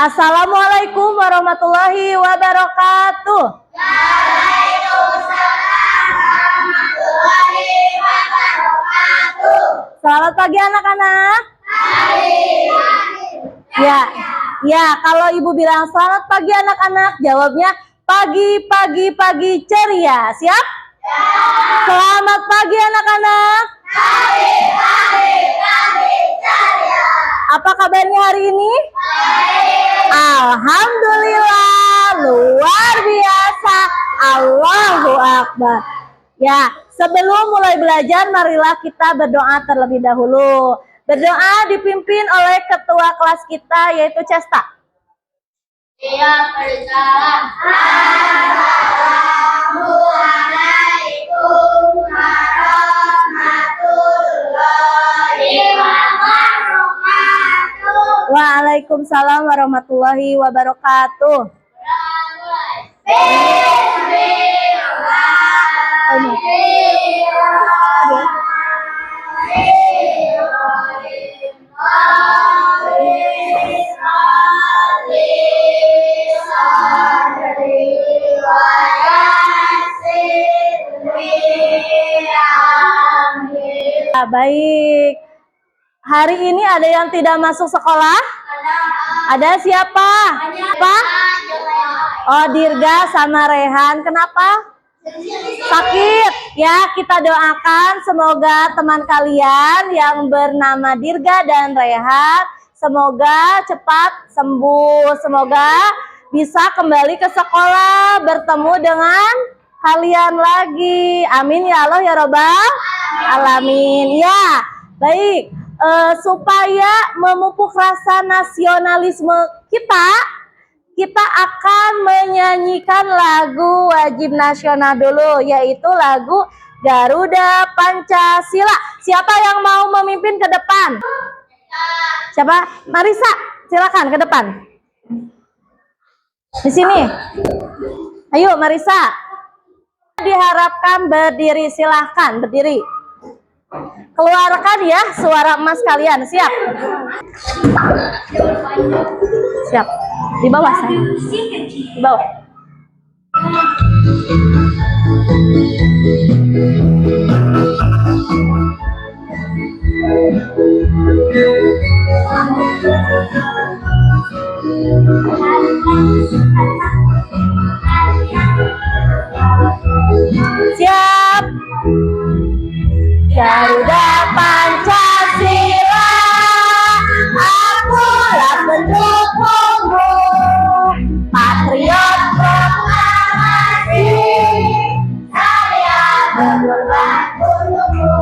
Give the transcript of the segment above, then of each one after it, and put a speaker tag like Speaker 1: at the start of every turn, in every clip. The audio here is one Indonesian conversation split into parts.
Speaker 1: Assalamualaikum warahmatullahi wabarakatuh.
Speaker 2: Waalaikumsalam warahmatullahi wabarakatuh.
Speaker 1: Selamat pagi anak-anak. Ya, kalau ibu bilang selamat pagi anak-anak, jawabnya pagi ceria. Siap? Selamat pagi anak-anak.
Speaker 2: Pagi ceria.
Speaker 1: Apa kabarnya hari ini? Alhamdulillah, luar biasa. Allahu Akbar. Ya, sebelum mulai belajar, marilah kita berdoa terlebih dahulu. Berdoa dipimpin oleh ketua kelas kita, yaitu Cesta.
Speaker 2: Siap berjalan. Assalamualaikum warahmatullahi wabarakatuh.
Speaker 1: Waalaikumsalam warahmatullahi wabarakatuh. Baik. Hari ini ada yang tidak masuk sekolah? Ada siapa? Apa? Oh, Dirga sama Rehan. Kenapa? Sakit. Ya, kita doakan semoga teman kalian yang bernama Dirga dan Rehan semoga cepat sembuh. Semoga bisa kembali ke sekolah, bertemu dengan kalian lagi. Amin ya Allah ya Rabbal alamin. Ya, baik. Supaya memupuk rasa nasionalisme kita akan menyanyikan lagu wajib nasional dulu, yaitu lagu Garuda Pancasila. Siapa yang mau memimpin ke depan? Siapa? Marisa, silakan ke depan. Di sini. Ayo Marisa. Diharapkan berdiri, silahkan berdiri. Keluarkan ya suara emas kalian. Siap? Siap. Di bawah saya. Di bawah. Siap. Garuda Pancasila, akulah pendukungmu, patriot proklamasi, saya berkorban untukmu,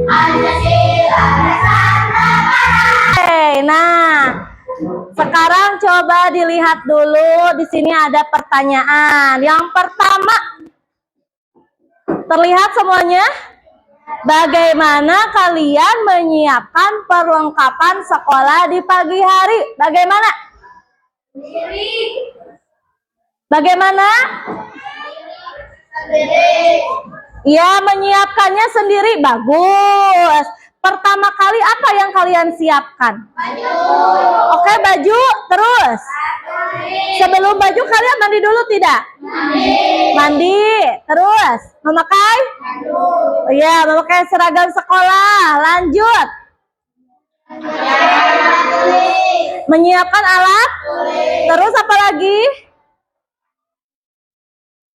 Speaker 1: Pancasila Nusantara. Nah, sekarang coba dilihat dulu, di sini ada pertanyaan. Yang pertama, terlihat semuanya? Bagaimana kalian menyiapkan perlengkapan sekolah di pagi hari? Bagaimana? Bagaimana? Ya, menyiapkannya sendiri. Bagus. Pertama kali apa yang kalian siapkan?
Speaker 2: Baju.
Speaker 1: Oke, baju. Terus? Sebelum baju kalian mandi dulu tidak? Mandi. Terus? Memakai? Iya, memakai seragam sekolah. Lanjut. Menyiapkan alat? Terus apa lagi?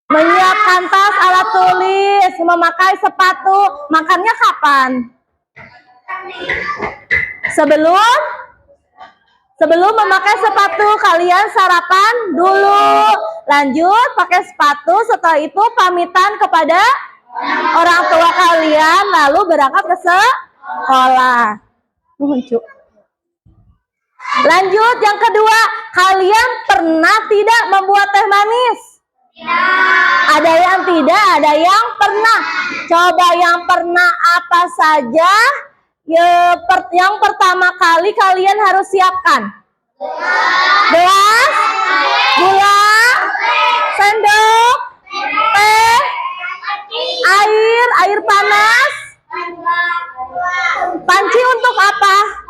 Speaker 1: Menyiapkan tas, alat tulis, memakai sepatu. Makannya kapan? Sebelum memakai sepatu, kalian sarapan dulu. Lanjut pakai sepatu, setelah itu pamitan kepada orang tua kalian, lalu berangkat ke sekolah. Lanjut, yang kedua, kalian pernah tidak membuat teh manis? Ada yang tidak, ada yang pernah. Coba yang pernah apa saja? Yang pertama kali kalian harus siapkan gelas, gula, sendok, teh, air panas, panci untuk apa?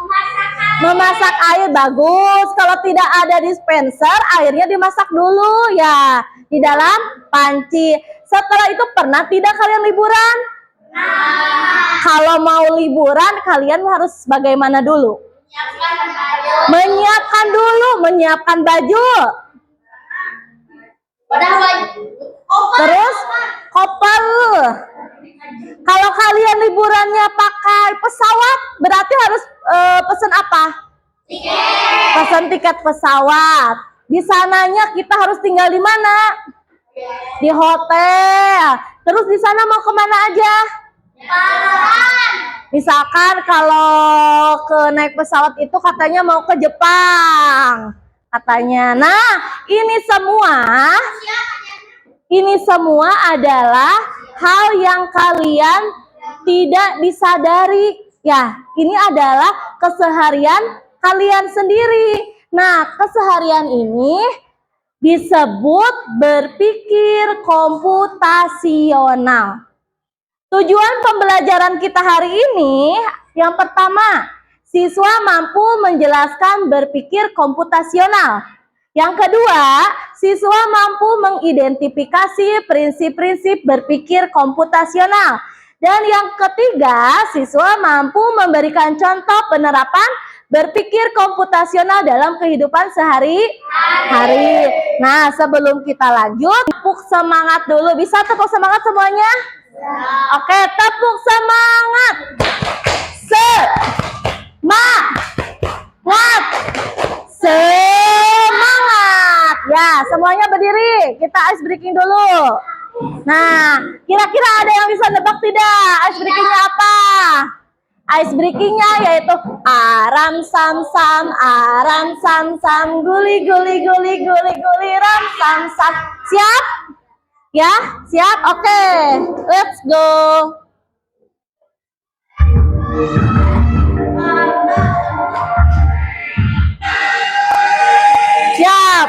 Speaker 1: Memasak air. Bagus. Kalau kalau tidak ada dispenser, airnya dimasak dulu ya di dalam panci. Setelah itu pernah tidak kalian liburan? Kalau mau liburan, kalian harus bagaimana dulu? Menyiapkan baju. Terus koper. Kalau kalian liburannya pakai pesawat, berarti harus pesen apa? Pesen tiket pesawat. Di sananya kita harus tinggal di mana? Di hotel. Terus di sana mau kemana aja? Misalkan kalau naik pesawat itu katanya mau ke Jepang, katanya. Nah, ini semua adalah hal yang kalian tidak disadari. Ya, ini adalah keseharian kalian sendiri. Nah, keseharian ini disebut berpikir komputasional. Tujuan pembelajaran kita hari ini, yang pertama, siswa mampu menjelaskan berpikir komputasional. Yang kedua, siswa mampu mengidentifikasi prinsip-prinsip berpikir komputasional. Dan yang ketiga, siswa mampu memberikan contoh penerapan berpikir komputasional dalam kehidupan sehari-hari. Nah, sebelum kita lanjut, tepuk semangat dulu. Bisa tepuk semangat semuanya? Oke, tepuk semangat. Semangat. Ya, semuanya berdiri. Kita ice breaking dulu. Nah, kira-kira ada yang bisa nebak tidak? Ice breakingnya apa? Ice breakingnya yaitu aram sam sam, guli guli guli guli guli ram sam sam. Siap? Ya, siap? Oke, let's go. Siap.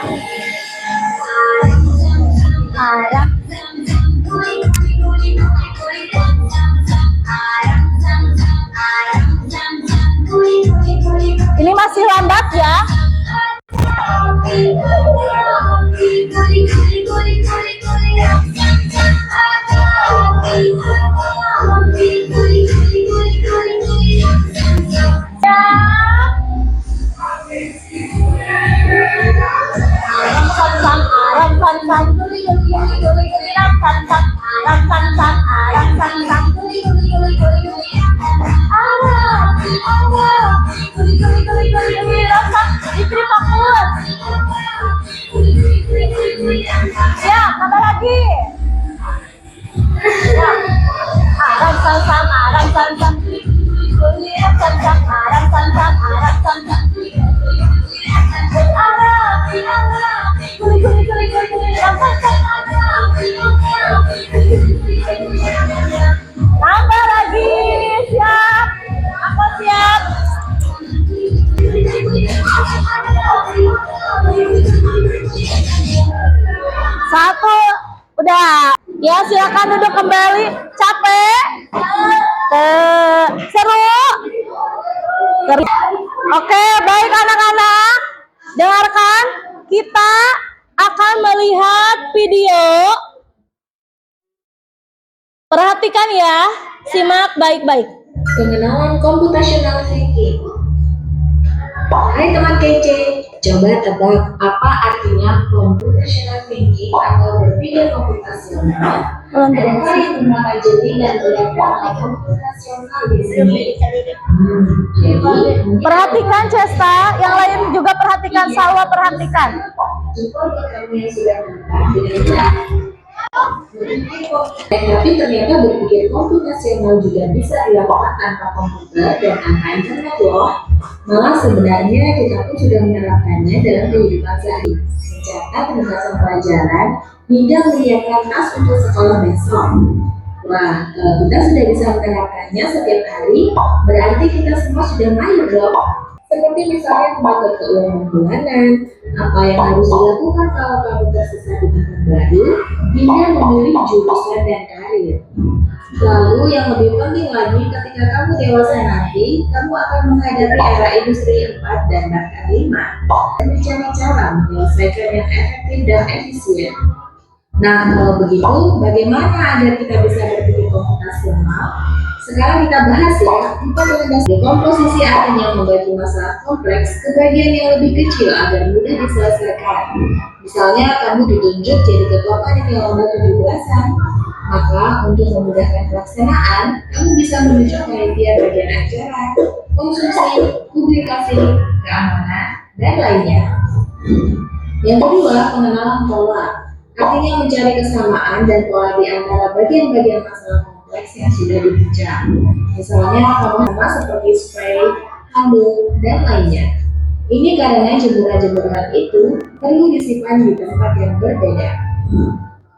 Speaker 1: Ini masih lambat ya. Ya, tambah lagi. Tambah lagi. Siap? Aku siap. Satu, udah. Ya, silakan duduk kembali. Capek? Seru? Oke, baik anak-anak. Dengarkan, kita akan melihat video. Perhatikan ya, simak baik-baik.
Speaker 3: Pengenalan computational thinking. Hai teman kece, coba tebak apa artinya computational thinking atau berpikir komputasional. Adakah yang bernama Jeli dan bernama komputasional di sini?
Speaker 1: Perhatikan Cesta, yang lain juga perhatikan, Salwa perhatikan.
Speaker 3: Jika kamu yang sudah mendengar tapi ternyata berpikir komputasional juga bisa dilakukan tanpa komputer dan tanpa internet loh. Malah sebenarnya kita pun sudah menerapkannya dalam kehidupan sehari, mencatat penugasan pelajaran hingga menyiapkan tas untuk sekolah besok. Wah, kalau kita sudah bisa menerapkannya setiap hari, berarti kita semua sudah mahir dong. Seperti misalnya mengatur keuangan bulanan, apa yang harus dilakukan kalau kamu tersesat di tahun baru, hingga memilih jurusan dan karir. Lalu yang lebih penting lagi, ketika kamu dewasa nanti, kamu akan menghadapi era industri 4 dan bahkan 5 dan mencari cara menyelesaikan yang efektif dan efisien. Nah, kalau begitu, bagaimana agar kita bisa berpikir komputasional? Sekarang kita bahas ya, 4 landasan dekomposisi artinya membagi masalah kompleks ke bagian yang lebih kecil agar mudah diselesaikan. Misalnya, kamu ditunjuk jadi ketua panitia lomba 17-an. Maka, untuk memudahkan pelaksanaan, kamu bisa menunjuk panitia bagian acara, konsumsi, publikasi, keamanan, dan lainnya. Yang kedua, pengenalan pola. Artinya mencari kesamaan dan pola di antara bagian-bagian masalah kompleks yang sudah dibincang. Misalnya, kamu sama seperti spray, handuk, dan lainnya. Ini karena jemuran-jemuran itu perlu disimpan di tempat yang berbeda.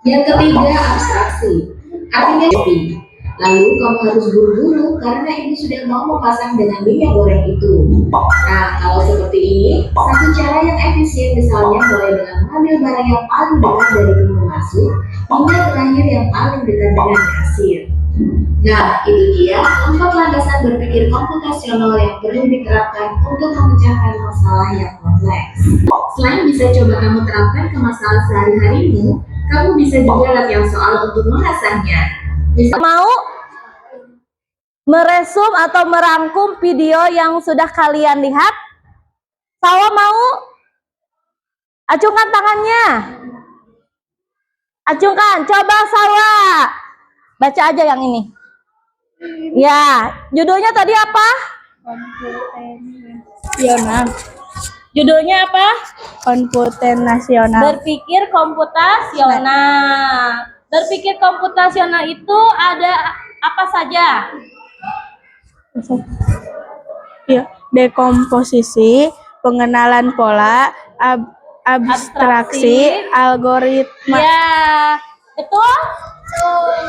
Speaker 3: Yang ketiga, abstraksi. Artinya kopi. Lalu kamu harus buru-buru karena ibu sudah mau memasak dengan minyak goreng itu. Nah, kalau seperti ini, satu cara yang efisien misalnya mulai dengan mengambil barang yang paling dekat dari pintu masuk hingga terakhir yang paling dekat dengan kasir. Nah, itu dia 4 landasan berpikir komputasional yang perlu diterapkan untuk memecahkan masalah yang kompleks. Selain bisa coba kamu terapkan ke masalah sehari-harimu, kamu bisa juga latihan soal untuk mengasahnya.
Speaker 1: Mau meresum atau merangkum video yang sudah kalian lihat? Sawa mau? Acungkan tangannya. Acungkan, coba Sawa. Baca aja yang ini. Ya, judulnya tadi apa?
Speaker 4: Nasional.
Speaker 1: Judulnya apa?
Speaker 4: Komputen nasional.
Speaker 1: Berpikir komputasional. Berpikir komputasional itu ada apa saja?
Speaker 4: Ya, dekomposisi, pengenalan pola, abstraksi, algoritma.
Speaker 1: Ya, betul?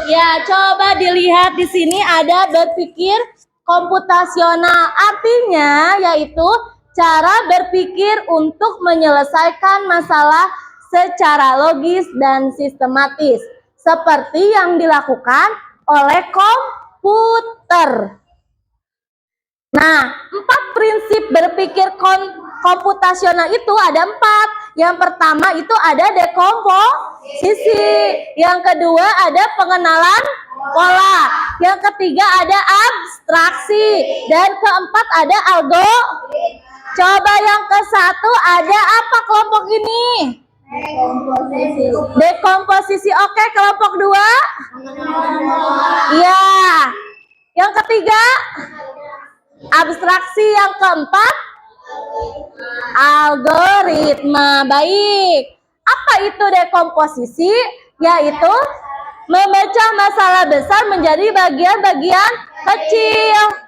Speaker 1: Ya, coba dilihat di sini ada berpikir komputasional. Artinya yaitu cara berpikir untuk menyelesaikan masalah secara logis dan sistematis, seperti yang dilakukan oleh komputer. Nah, 4 prinsip berpikir komputasional itu ada 4. Yang pertama itu ada dekomposisi. Yang kedua ada pengenalan pola. Yang ketiga ada abstraksi. Dan keempat ada Coba yang ke-1 ada apa kelompok ini? Dekomposisi. Oke, kelompok 2? Iya. Yang ketiga? Abstraksi. Yang keempat? Algoritma. Baik. Apa itu dekomposisi? Yaitu memecah masalah besar menjadi bagian-bagian kecil.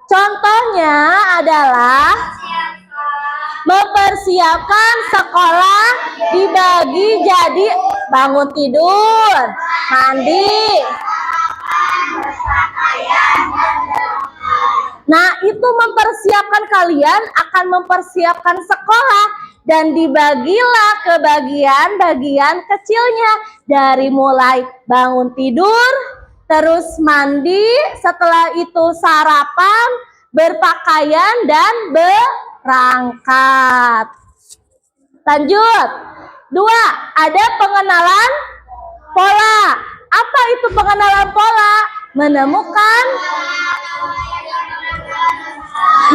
Speaker 1: Contohnya adalah mempersiapkan sekolah dibagi jadi bangun tidur, mandi. Nah, itu mempersiapkan, kalian akan mempersiapkan sekolah dan dibagilah ke bagian-bagian kecilnya, dari mulai bangun tidur, terus mandi, setelah itu sarapan, berpakaian, dan berangkat. Lanjut. 2, ada pengenalan pola. Apa itu pengenalan pola?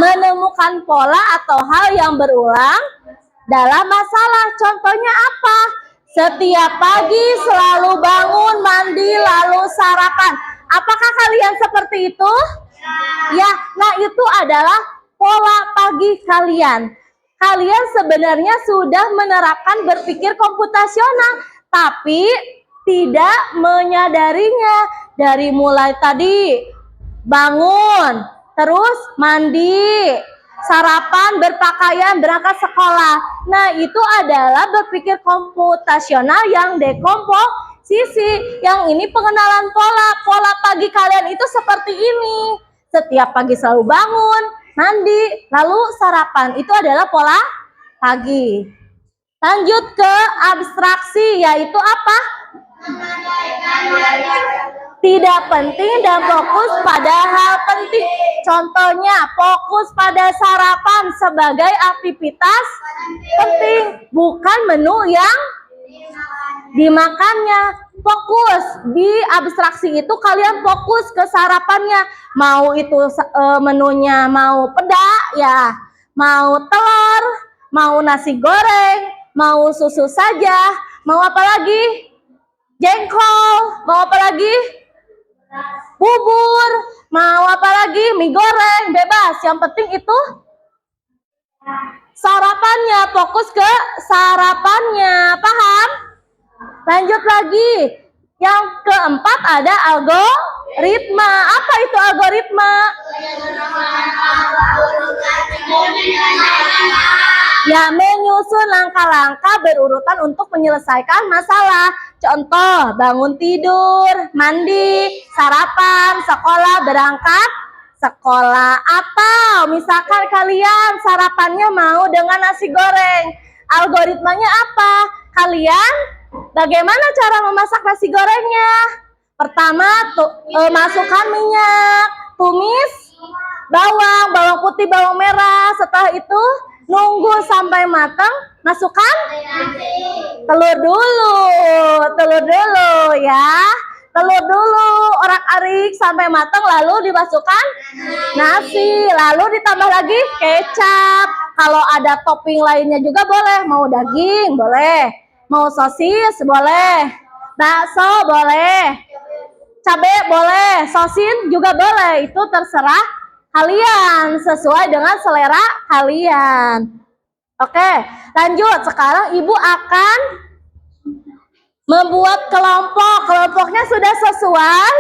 Speaker 1: Menemukan pola atau hal yang berulang dalam masalah. Contohnya apa? Setiap pagi selalu bangun, mandi, lalu sarapan. Apakah kalian seperti itu? Ya, nah itu adalah pola pagi kalian. Kalian sebenarnya sudah menerapkan berpikir komputasional, tapi tidak menyadarinya. Dari mulai tadi bangun, terus mandi, sarapan, berpakaian, berangkat sekolah. Nah, itu adalah berpikir komputasional yang dekomposisi. Yang ini pengenalan pola. Pola pagi kalian itu seperti ini. Setiap pagi selalu bangun, mandi, lalu sarapan. Itu adalah pola pagi. Lanjut ke abstraksi, yaitu apa? tidak penting dan fokus pada hal penting. Contohnya, fokus pada sarapan sebagai aktivitas penting, bukan menu yang dimakannya. Fokus di abstraksi itu kalian fokus ke sarapannya. Mau itu menunya mau peda ya, mau telur, mau nasi goreng, mau susu saja, mau apa lagi? Jengkol, mau apa lagi? Bubur, mau apa lagi? Mie goreng, bebas. Yang penting itu sarapannya, fokus ke sarapannya. Paham? Lanjut lagi. Yang keempat ada algoritma. Apa itu algoritma? Ya, menyusun langkah-langkah berurutan untuk menyelesaikan masalah. Contoh, bangun tidur, mandi, sarapan, sekolah, berangkat sekolah. Atau misalkan kalian sarapannya mau dengan nasi goreng. Algoritmanya apa? Kalian bagaimana cara memasak nasi gorengnya? Pertama, masukkan minyak, tumis bawang putih, bawang merah. Setelah itu nunggu sampai matang, masukkan telur dulu ya. Telur dulu, orak-arik sampai matang, lalu dimasukkan nasi, lalu ditambah lagi kecap. Kalau ada topping lainnya juga boleh, mau daging boleh, mau sosis boleh, bakso boleh, cabai boleh, sosin juga boleh. Itu terserah kalian, sesuai dengan selera kalian. Oke, lanjut. Sekarang ibu akan membuat kelompok. Kelompoknya sudah sesuai?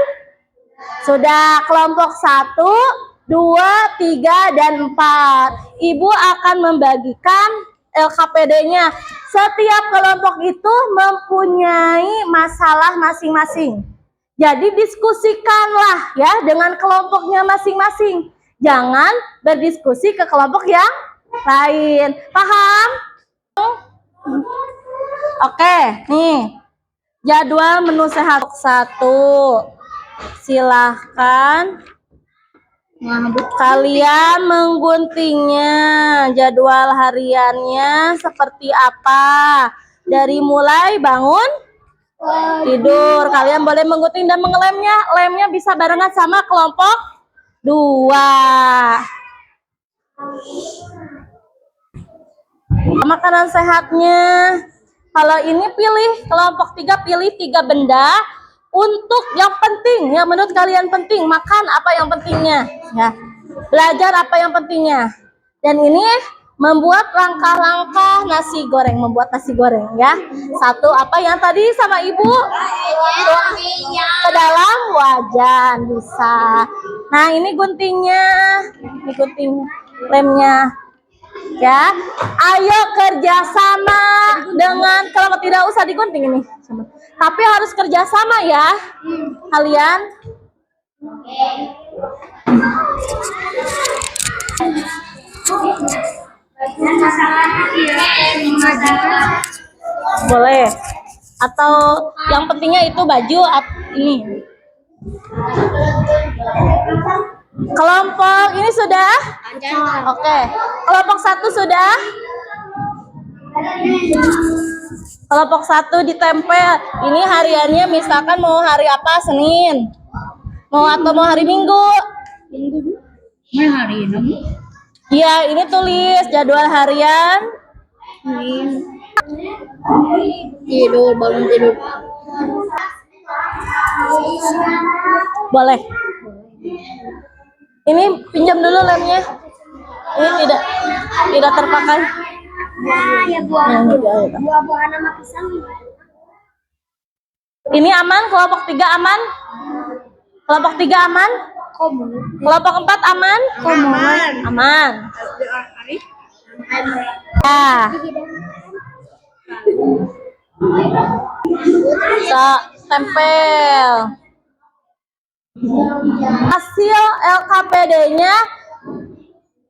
Speaker 1: Sudah. Kelompok 1, 2, 3, dan 4. Ibu akan membagikan LKPD-nya. Setiap kelompok itu mempunyai masalah masing-masing. Jadi diskusikanlah ya dengan kelompoknya masing-masing. Jangan berdiskusi ke kelompok yang lain. Paham? Oke, nih. Jadwal menu sehat 1. Silahkan kalian mengguntingnya. Jadwal hariannya seperti apa? Dari mulai bangun tidur. Kalian boleh menggunting dan mengelemnya. Lemnya bisa barengan sama kelompok 2. Makanan sehatnya. Kalau ini pilih kelompok 3, pilih 3 benda untuk yang penting, yang menurut kalian penting. Makan apa yang pentingnya, ya. Belajar apa yang pentingnya. Dan ini membuat langkah-langkah nasi goreng, membuat nasi goreng ya. 1, apa yang tadi sama ibu? Ke dalam wajan bisa. Nah, ini guntingnya, ini gunting lemnya. Ya, ayo kerjasama dengan, kalau tidak usah digunting ini, tapi harus kerjasama ya kalian. Boleh, atau yang pentingnya itu baju ini. Kelompok ini sudah? Oke. Kelompok 1 sudah? Kelompok 1 ditempel. Ini hariannya misalkan mau hari apa? Senin. Mau hari Minggu?
Speaker 4: Hari ini.
Speaker 1: Iya, ini tulis jadwal harian.
Speaker 4: Tidur, bangun tidur.
Speaker 1: Boleh. Ini pinjam dulu lemnya. Ini tidak terpakai.
Speaker 2: Ya, buah-buahan sama pisang.
Speaker 1: Ini aman, kelompok 3 aman? Kelompok 3 aman? Kelompok 4 aman? Aman. Nah. Tempel. Hasil LKPD-nya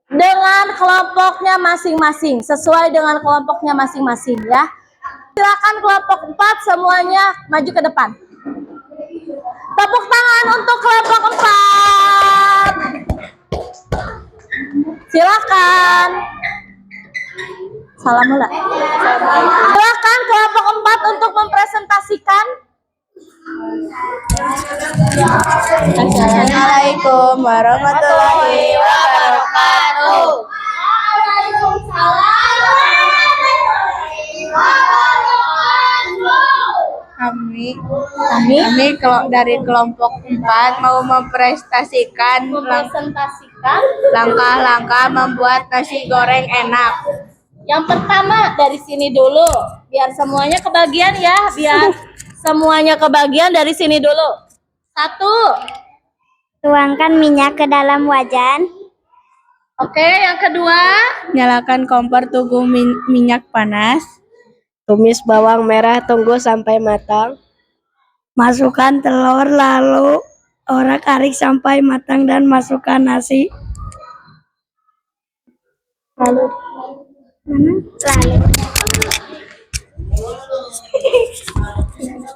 Speaker 1: dengan kelompoknya masing-masing, sesuai dengan kelompoknya masing-masing ya. Silakan kelompok 4 semuanya maju ke depan. Tepuk tangan untuk kelompok 4. Silakan. Salam mula. Silakan kelompok 4 untuk mempresentasikan.
Speaker 4: Assalamualaikum warahmatullahi wabarakatuh. Kami kalau dari kelompok 4 mau mempresentasikan langkah-langkah membuat nasi goreng enak.
Speaker 1: Yang pertama dari sini dulu, biar semuanya kebagian ya, dari sini dulu. 1.
Speaker 2: Tuangkan minyak ke dalam wajan.
Speaker 1: Oke, yang kedua.
Speaker 4: Nyalakan kompor, tunggu minyak panas.
Speaker 5: Tumis bawang merah, tunggu sampai matang.
Speaker 4: Masukkan telur, lalu orak-arik sampai matang dan masukkan nasi.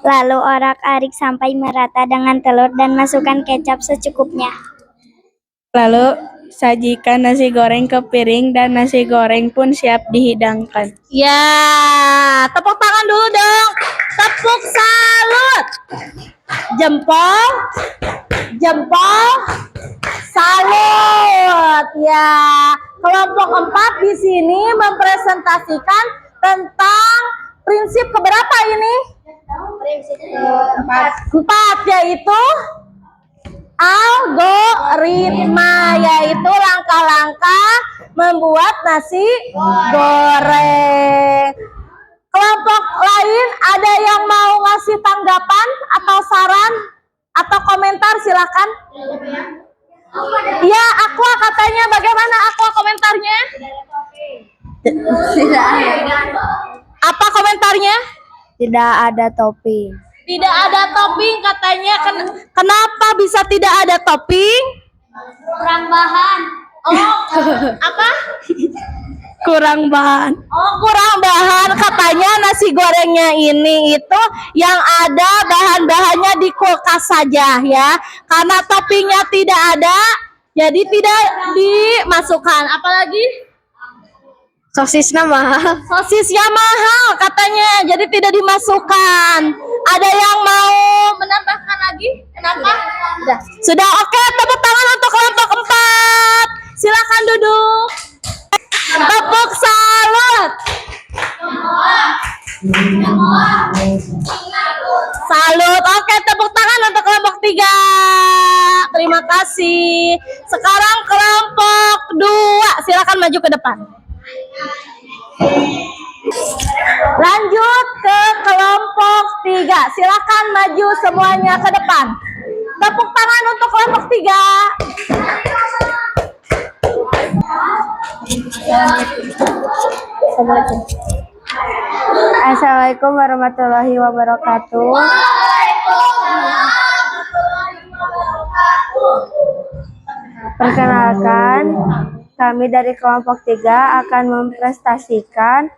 Speaker 2: Lalu orak-arik sampai merata dengan telur dan masukkan kecap secukupnya.
Speaker 4: Lalu sajikan nasi goreng ke piring dan nasi goreng pun siap dihidangkan.
Speaker 1: Ya, tepuk tangan dulu dong. Tepuk salut. Jempol. Salut. Ya, kelompok 4 di sini mempresentasikan tentang prinsip keberapa ini?
Speaker 2: Prinsip
Speaker 1: 4, yaitu algoritma, yaitu langkah-langkah membuat nasi goreng. Kelompok lain ada yang mau ngasih tanggapan atau saran atau komentar, silakan. Ya, Aqua katanya, bagaimana Aqua komentarnya? Apa komentarnya?
Speaker 5: Tidak ada topping.
Speaker 1: Tidak ada topping katanya. Kenapa bisa tidak ada topping?
Speaker 2: kurang bahan.
Speaker 1: Oh, apa?
Speaker 4: Kurang bahan.
Speaker 1: Oh, kurang bahan. Katanya nasi gorengnya ini itu yang ada bahan-bahannya di kulkas saja ya. Karena toppingnya tidak ada, jadi tidak dimasukkan. Apalagi?
Speaker 5: Sosisnya mahal.
Speaker 1: Sosisnya mahal katanya, jadi tidak dimasukkan. Ada yang mau menambahkan lagi? Kenapa? Sudah oke, tepuk tangan untuk kelompok 4. Silakan duduk. Tepuk salut. Salut. Oke, tepuk tangan untuk kelompok 3. Terima kasih. Sekarang kelompok 2. Silakan maju ke depan. Lanjut ke kelompok 3. Silakan maju semuanya ke depan. Tepuk tangan untuk kelompok 3.
Speaker 5: Assalamualaikum warahmatullahi wabarakatuh. Perkenalkan, kami dari kelompok 3 akan mempresentasikan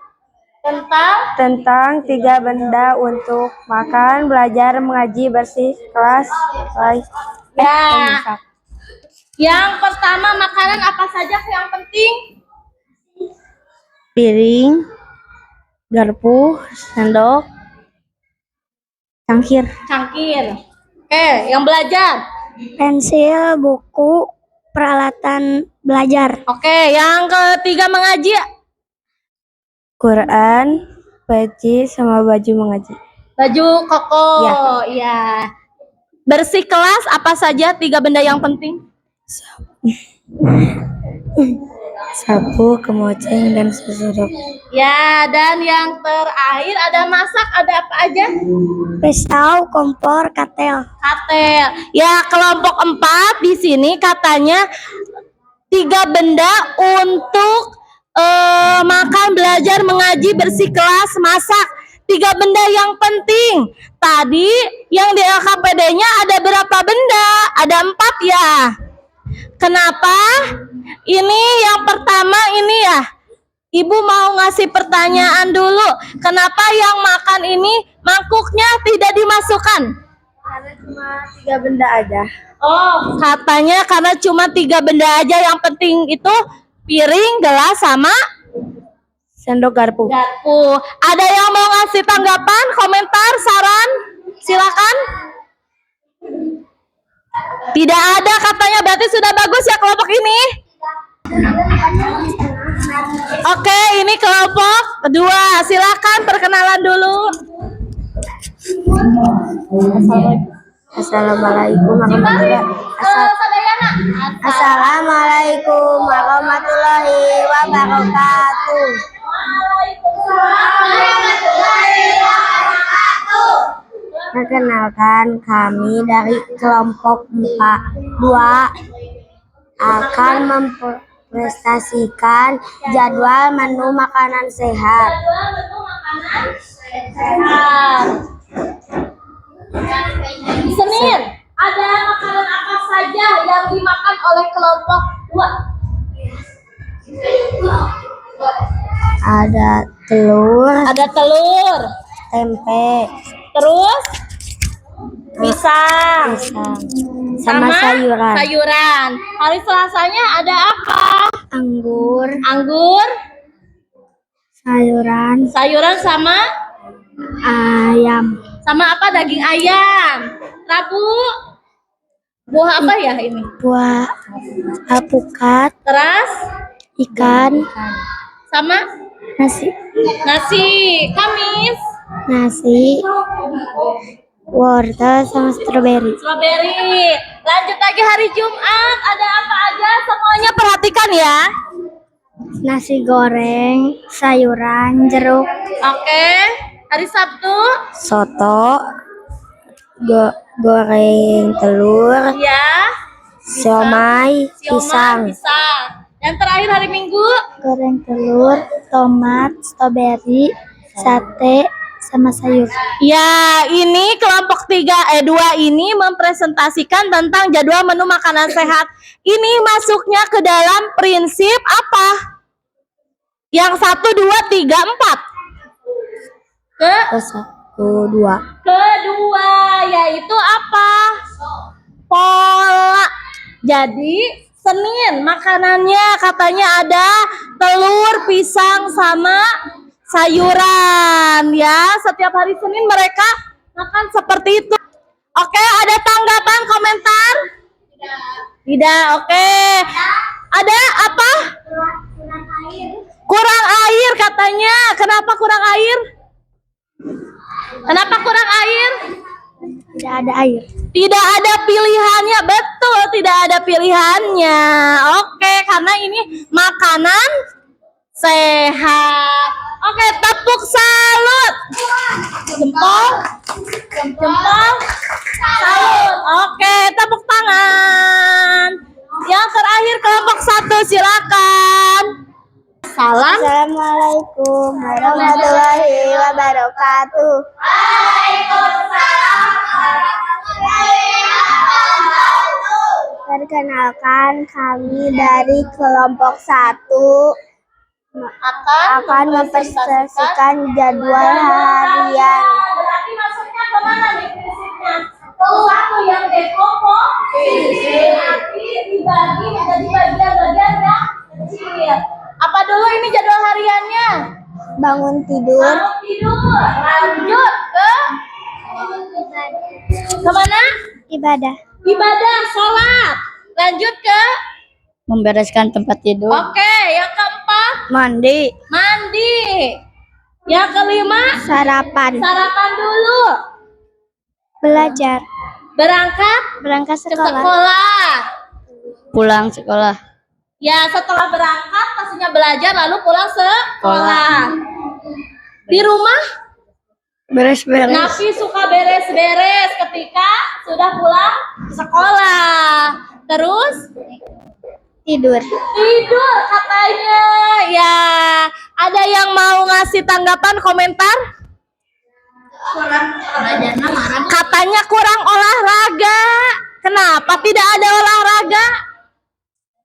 Speaker 5: tentang 3 benda untuk makan, belajar, mengaji, bersih, kelas.
Speaker 1: Ya. Yang pertama, makanan apa saja yang penting?
Speaker 5: Piring, garpu, sendok, cangkir.
Speaker 1: Oke, yang belajar.
Speaker 2: Pensil, buku, peralatan belajar.
Speaker 1: Oke, yang ketiga mengaji.
Speaker 5: Quran, peci, sama baju mengaji.
Speaker 1: Baju koko. Ya. Bersih kelas apa saja 3 benda yang penting?
Speaker 5: Sapu, kemoceng, dan susuduk.
Speaker 1: Ya, dan yang terakhir ada masak, ada apa aja?
Speaker 2: Pisau, kompor, katel.
Speaker 1: Ya, kelompok 4 di sini katanya 3 benda untuk makan, belajar, mengaji, bersih kelas, masak. 3 benda yang penting. Tadi yang di LKPD-nya ada berapa benda? Ada 4 ya. Kenapa? Ini yang pertama ini ya. Ibu mau ngasih pertanyaan dulu. Kenapa yang makan ini mangkuknya tidak dimasukkan?
Speaker 5: Cuma 3 benda aja.
Speaker 1: Oh, katanya karena cuma 3 benda aja yang penting itu piring, gelas, sama
Speaker 5: Sendok garpu.
Speaker 1: garpu. Ada yang mau ngasih tanggapan, komentar, saran? Silakan. Tidak ada katanya, berarti sudah bagus ya kelompok ini. Oke, ini kelompok kedua. Silakan perkenalan dulu.
Speaker 5: Assalamualaikum warahmatullahi Assalamualaikum warahmatullahi wabarakatuh. Perkenalkan, kami dari kelompok 2 akan mempresentasikan jadwal menu makanan sehat.
Speaker 1: Senin, ada makanan apa saja yang dimakan oleh kelompok 2?
Speaker 5: Ada telur,
Speaker 1: Ada telur,
Speaker 5: tempe,
Speaker 1: terus pisang,
Speaker 5: sama sayuran,
Speaker 1: sayuran. Hari Selasanya ada apa?
Speaker 5: anggur,
Speaker 1: Anggur,
Speaker 5: sayuran,
Speaker 1: sayuran sama
Speaker 5: ayam,
Speaker 1: apa? Daging ayam. Rabu, buah apa ya ini?
Speaker 5: buah alpukat,
Speaker 1: Teras,
Speaker 5: ikan,
Speaker 1: sama
Speaker 5: nasi,
Speaker 1: Kamis,
Speaker 5: nasi, wortel sama stroberi.
Speaker 1: strawberry. Lanjut lagi hari Jumat, ada apa aja? Semuanya perhatikan ya.
Speaker 5: Nasi goreng, sayuran, jeruk,
Speaker 1: Oke. Hari Sabtu,
Speaker 5: soto, goreng telur,
Speaker 1: ya.
Speaker 5: siomay, pisang,
Speaker 1: Yang terakhir hari Minggu,
Speaker 5: goreng telur, tomat, stroberi, sate, sama sayur.
Speaker 1: ya, ini kelompok 2 ini mempresentasikan tentang jadwal menu makanan sehat. Ini masuknya ke dalam prinsip apa? Yang 1, 2, 3, 4.
Speaker 5: Kedua,
Speaker 1: Yaitu apa? Pola. Jadi Senin makanannya katanya ada telur, pisang, sama sayuran ya. Setiap hari Senin mereka makan seperti itu. Oke, ada tanggapan, komentar? Tidak. Oke. Ada apa? Kurang air katanya. Kenapa kurang air?
Speaker 5: tidak ada air.
Speaker 1: Tidak ada pilihannya, betul, tidak ada pilihannya. Oke, karena ini makanan sehat. Oke, tepuk salut. Jempol. Salut. Oke, tepuk tangan. Yang terakhir kelompok 1, silakan. Salam.
Speaker 5: Assalamualaikum warahmatullahi wabarakatuh. Perkenalkan, kami dari kelompok 1 akan mempresentasikan jadwal harian.
Speaker 1: Berarti masuknya kemana nih prinsipnya? Satu yang dekompos, arti dibagi menjadi bagian-bagian yang kecil. Apa dulu ini jadwal hariannya?
Speaker 5: Bangun tidur,
Speaker 1: Lanjut ke kemana?
Speaker 5: ibadah,
Speaker 1: Ibadah, sholat. Lanjut ke
Speaker 5: membereskan tempat tidur,
Speaker 1: oke, yang keempat
Speaker 5: mandi,
Speaker 1: yang kelima
Speaker 5: sarapan,
Speaker 1: sarapan dulu,
Speaker 5: belajar,
Speaker 1: berangkat
Speaker 5: berangkat
Speaker 1: ke
Speaker 5: sekolah,
Speaker 1: sekolah.
Speaker 5: pulang sekolah,
Speaker 1: Ya, setelah berangkat pastinya belajar lalu pulang sekolah. Di rumah
Speaker 5: beres-beres,
Speaker 1: Nafi suka beres-beres ketika sudah pulang sekolah. Terus
Speaker 5: tidur.
Speaker 1: katanya. Ya, ada yang mau ngasih tanggapan, komentar? Katanya kurang olahraga. Kenapa tidak ada olahraga?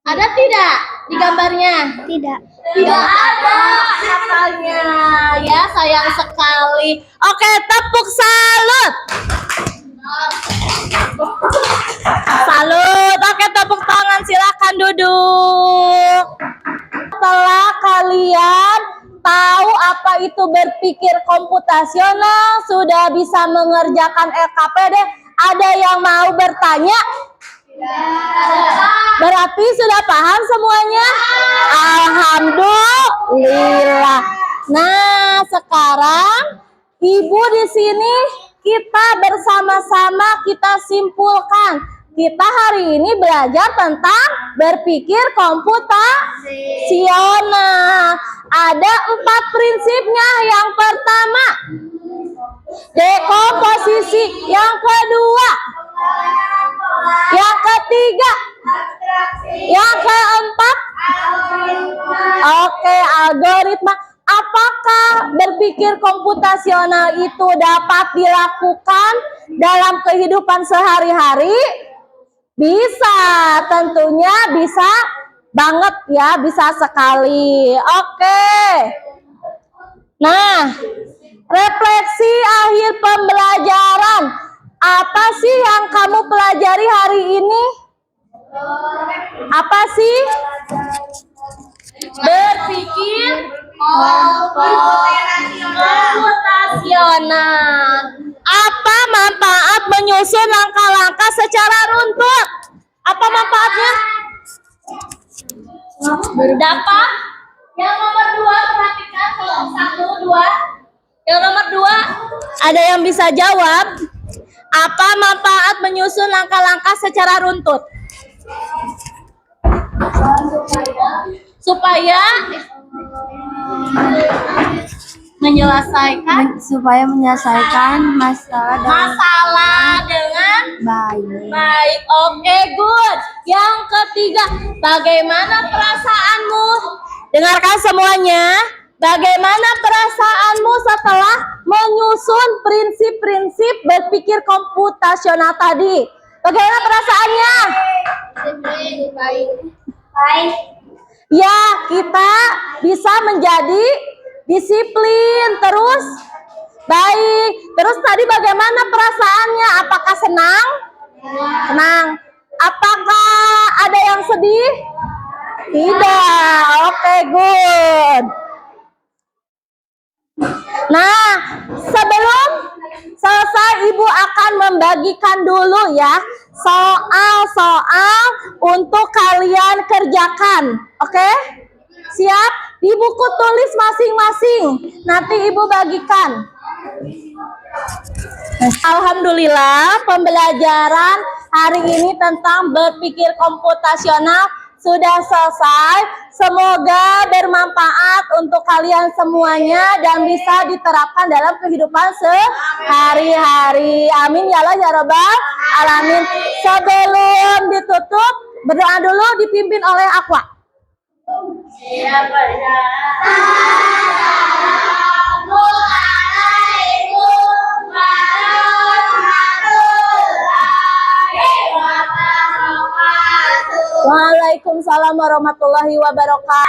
Speaker 1: Ada tidak di gambarnya?
Speaker 5: Tidak.
Speaker 1: Tidak ada katanya. Ya, sayang sekali. Oke, tepuk salut. Salut. Oke, tepuk tangan, silakan duduk. Setelah kalian tahu apa itu berpikir komputasional, sudah bisa mengerjakan LKPD, ada yang mau bertanya? Berarti sudah paham semuanya? Alhamdulillah. Nah, sekarang Ibu di sini kita bersama-sama kita simpulkan. Kita hari ini belajar tentang berpikir komputasional. Ada 4 prinsipnya. Yang pertama, dekomposisi. Yang kedua, yang ketiga, yang keempat, oke, algoritma. Apakah berpikir komputasional itu dapat dilakukan dalam kehidupan sehari-hari? Bisa, tentunya bisa banget ya, bisa sekali. Oke. Nah, refleksi akhir pembelajaran. Apa sih yang kamu pelajari hari ini? Apa sih? Berpikir komputasional. Apa manfaat menyusun langkah-langkah secara runtut? Apa manfaatnya? Dapat? Yang nomor 2 perhatikan kelompok 1, 2. Yang nomor 2 ada yang bisa jawab? Apa manfaat menyusun langkah-langkah secara runtut? Supaya
Speaker 5: menyelesaikan masalah
Speaker 1: dengan
Speaker 5: baik.
Speaker 1: baik. Oke, good. Yang ketiga, bagaimana perasaanmu? Dengarkan semuanya. Bagaimana perasaanmu setelah menyusun prinsip-prinsip berpikir komputasional tadi? Bagaimana perasaannya?
Speaker 2: Baik.
Speaker 1: Ya, kita bisa menjadi disiplin, terus baik. Terus tadi bagaimana perasaannya? Apakah senang? Senang. Apakah ada yang sedih? Tidak. Oke, good. Nah, sebelum selesai Ibu akan membagikan dulu ya soal-soal untuk kalian kerjakan. Oke? Siap? Di buku tulis masing-masing. Nanti Ibu bagikan. Alhamdulillah, pembelajaran hari ini tentang berpikir komputasional sudah selesai. Semoga bermanfaat untuk kalian semuanya dan bisa diterapkan dalam kehidupan sehari-hari. Amin ya Allah ya Rabbal alamin. Sebelum ditutup, berdoa dulu dipimpin oleh Aqua. Waalaikumsalam warahmatullahi wabarakatuh.